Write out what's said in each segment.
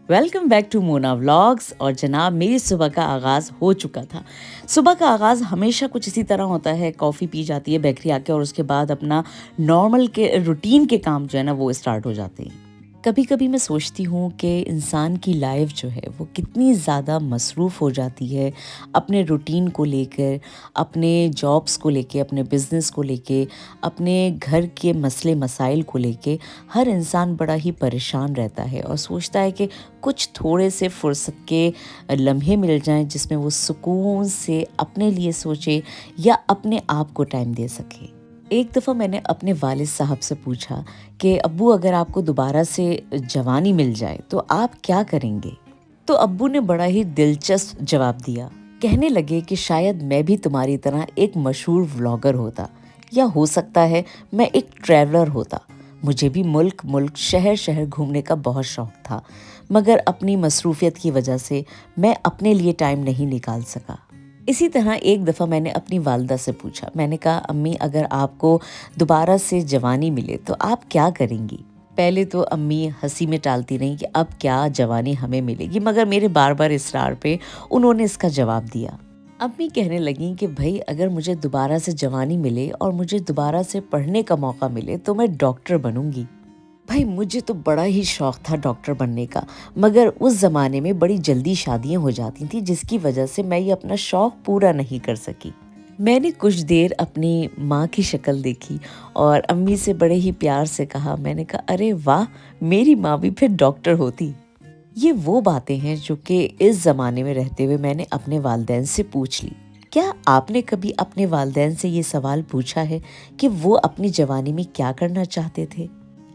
Welcome back to Mona vlogs. और जनाब, मेरी सुबह का आगाज़ हो चुका था। सुबह का आगाज़ हमेशा कुछ इसी तरह होता है, कॉफ़ी पी जाती है बेकरी आके और उसके बाद अपना नॉर्मल के रूटीन के काम जो है ना वो स्टार्ट हो जाते हैं। कभी कभी मैं सोचती हूँ कि इंसान की लाइफ जो है वो कितनी ज़्यादा मसरूफ़ हो जाती है अपने रूटीन को लेकर, अपने जॉब्स को लेके, अपने बिज़नेस को लेके, अपने घर के मसले मसाइल को लेके। हर इंसान बड़ा ही परेशान रहता है और सोचता है कि कुछ थोड़े से फुर्सत के लम्हे मिल जाएं जिसमें वो सुकून से अपने लिए सोचे या अपने आप को टाइम दे सके। एक दफ़ा मैंने अपने वालिद साहब से पूछा कि अब्बू, अगर आपको दोबारा से जवानी मिल जाए तो आप क्या करेंगे? तो अब्बू ने बड़ा ही दिलचस्प जवाब दिया। कहने लगे कि शायद मैं भी तुम्हारी तरह एक मशहूर व्लॉगर होता, या हो सकता है मैं एक ट्रैवलर होता। मुझे भी मुल्क मुल्क शहर शहर घूमने का बहुत शौक था, मगर अपनी मसरूफियत की वजह से मैं अपने लिए टाइम नहीं निकाल सका। इसी तरह एक दफ़ा मैंने अपनी वालदा से पूछा। मैंने कहा, अम्मी, अगर आपको दोबारा से जवानी मिले तो आप क्या करेंगी? पहले तो अम्मी हंसी में टालती रहीं कि अब क्या जवानी हमें मिलेगी, मगर मेरे बार बार इसरार पे उन्होंने इसका जवाब दिया। अम्मी कहने लगीं कि भाई, अगर मुझे दोबारा से जवानी मिले और मुझे दोबारा से पढ़ने का मौका मिले तो मैं डॉक्टर बनूंगी। भाई, मुझे तो बड़ा ही शौक था डॉक्टर बनने का, मगर उस ज़माने में बड़ी जल्दी शादियां हो जाती थी जिसकी वजह से मैं ये अपना शौक पूरा नहीं कर सकी। मैंने कुछ देर अपनी माँ की शक्ल देखी और अम्मी से बड़े ही प्यार से कहा। मैंने कहा, अरे वाह, मेरी माँ भी फिर डॉक्टर होती। ये वो बातें हैं जो कि इस ज़माने में रहते हुए मैंने अपने वालिदैन से पूछ ली। क्या आपने कभी अपने वालिदैन से ये सवाल पूछा है कि वो अपनी जवानी में क्या करना चाहते थे?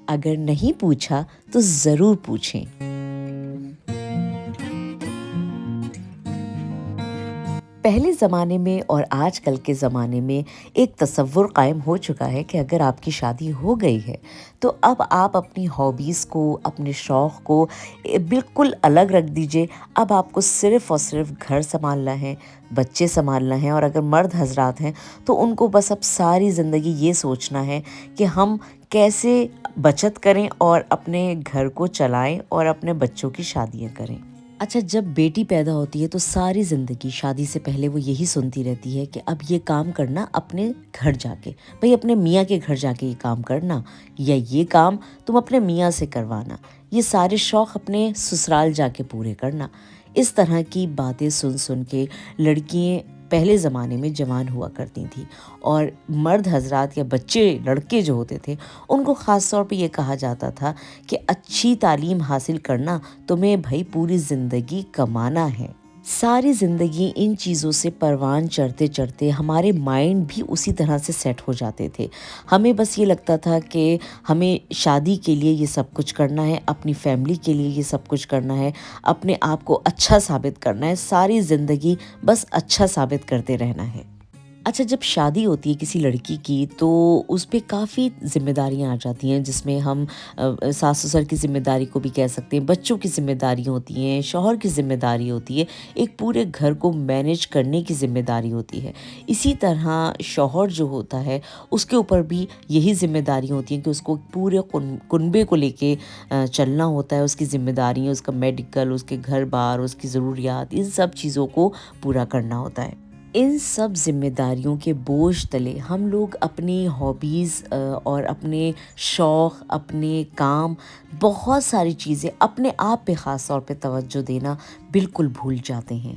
अगर नहीं पूछा तो ज़रूर पूछें। पहले ज़माने में और आजकल के ज़माने में एक तसव्वुर कायम हो चुका है कि अगर आपकी शादी हो गई है तो अब आप अपनी हॉबीज़ को, अपने शौक़ को बिल्कुल अलग रख दीजिए। अब आपको सिर्फ़ और सिर्फ घर सँभालना है, बच्चे सँभालना है, और अगर मर्द हज़रात हैं तो उनको बस अब सारी ज़िंदगी ये सोचना है कि हम कैसे बचत करें और अपने घर को चलाएं और अपने बच्चों की शादियां करें। अच्छा, जब बेटी पैदा होती है तो सारी ज़िंदगी शादी से पहले वो यही सुनती रहती है कि अब ये काम करना अपने घर जाके, भाई अपने मियाँ के घर जाके ये काम करना, या ये काम तुम अपने मियाँ से करवाना, ये सारे शौक़ अपने ससुराल जाके पूरे करना। इस तरह की बातें सुन सुन के लड़कियाँ पहले ज़माने में जवान हुआ करती थी, और मर्द हजरात या बच्चे लड़के जो होते थे उनको ख़ास तौर पे ये कहा जाता था कि अच्छी तालीम हासिल करना, तुम्हें भाई पूरी ज़िंदगी कमाना है। सारी ज़िंदगी इन चीज़ों से परवान चढ़ते चढ़ते हमारे माइंड भी उसी तरह से सेट हो जाते थे। हमें बस ये लगता था कि हमें शादी के लिए ये सब कुछ करना है, अपनी फैमिली के लिए ये सब कुछ करना है, अपने आप को अच्छा साबित करना है, सारी ज़िंदगी बस अच्छा साबित करते रहना है। अच्छा, जब शादी होती है किसी लड़की की तो उस पे काफ़ी ज़िम्मेदारियाँ आ जाती हैं, जिसमें हम सास ससुर की ज़िम्मेदारी को भी कह सकते हैं, बच्चों की ज़िम्मेदारी होती हैं, शौहर की ज़िम्मेदारी होती है, एक पूरे घर को मैनेज करने की ज़िम्मेदारी होती है। इसी तरह शौहर जो होता है उसके ऊपर भी यही ज़िम्मेदारी होती है कि उसको पूरे कुनबे को लेके चलना होता है। उसकी ज़िम्मेदारियाँ, उसका मेडिकल, उसके घर बार, उसकी ज़रूरियात, इन सब चीज़ों को पूरा करना होता है। इन सब ज़िम्मेदारियों के बोझ तले हम लोग अपनी हॉबीज़ और अपने शौक़, अपने काम, बहुत सारी चीज़ें अपने आप पे ख़ास तौर पे तवज्जो देना बिल्कुल भूल जाते हैं।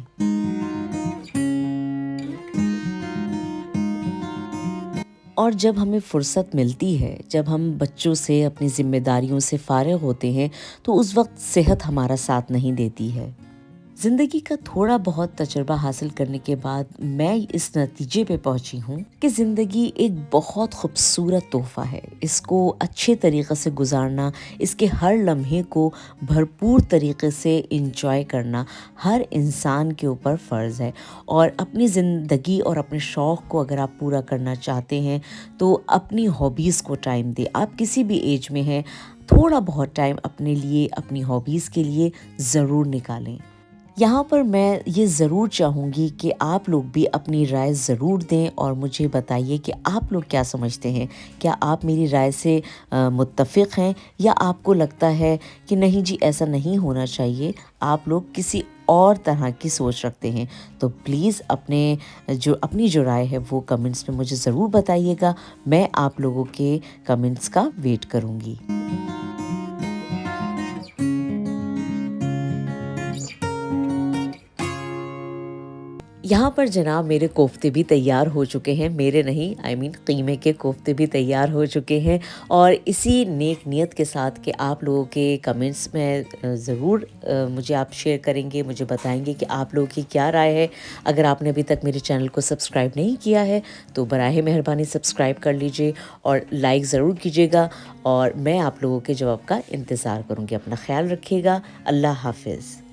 और जब हमें फ़ुर्सत मिलती है, जब हम बच्चों से, अपनी ज़िम्मेदारियों से फ़ारिग़ होते हैं, तो उस वक़्त सेहत हमारा साथ नहीं देती है। ज़िंदगी का थोड़ा बहुत तजुर्बा हासिल करने के बाद मैं इस नतीजे पे पहुंची हूँ कि ज़िंदगी एक बहुत खूबसूरत तोहफ़ा है। इसको अच्छे तरीक़े से गुजारना, इसके हर लम्हे को भरपूर तरीक़े से इंजॉय करना हर इंसान के ऊपर फ़र्ज़ है। और अपनी ज़िंदगी और अपने शौक़ को अगर आप पूरा करना चाहते हैं तो अपनी हॉबीज़ को टाइम दें। आप किसी भी एज में हैं, थोड़ा बहुत टाइम अपने लिए, अपनी हॉबीज़ के लिए ज़रूर निकालें। यहाँ पर मैं ये ज़रूर चाहूँगी कि आप लोग भी अपनी राय ज़रूर दें और मुझे बताइए कि आप लोग क्या समझते हैं। क्या आप मेरी राय से मुत्तफ़िक़ हैं या आपको लगता है कि नहीं जी ऐसा नहीं होना चाहिए, आप लोग किसी और तरह की सोच रखते हैं। तो प्लीज़ अपनी जो राय है वो कमेंट्स में मुझे ज़रूर बताइएगा। मैं आप लोगों के कमेंट्स का वेट करूँगी। यहाँ पर जनाब मेरे कोफ्ते भी तैयार हो चुके हैं, मेरे नहीं कीमे के कोफ्ते भी तैयार हो चुके हैं। और इसी नेक नियत के साथ कि आप लोगों के कमेंट्स में ज़रूर मुझे आप शेयर करेंगे, मुझे बताएंगे कि आप लोगों की क्या राय है। अगर आपने अभी तक मेरे चैनल को सब्सक्राइब नहीं किया है तो बराए मेहरबानी सब्सक्राइब कर लीजिए और लाइक ज़रूर कीजिएगा। और मैं आप लोगों के जवाब का इंतज़ार करूँगी। अपना ख्याल रखिएगा। अल्लाह हाफ़िज़।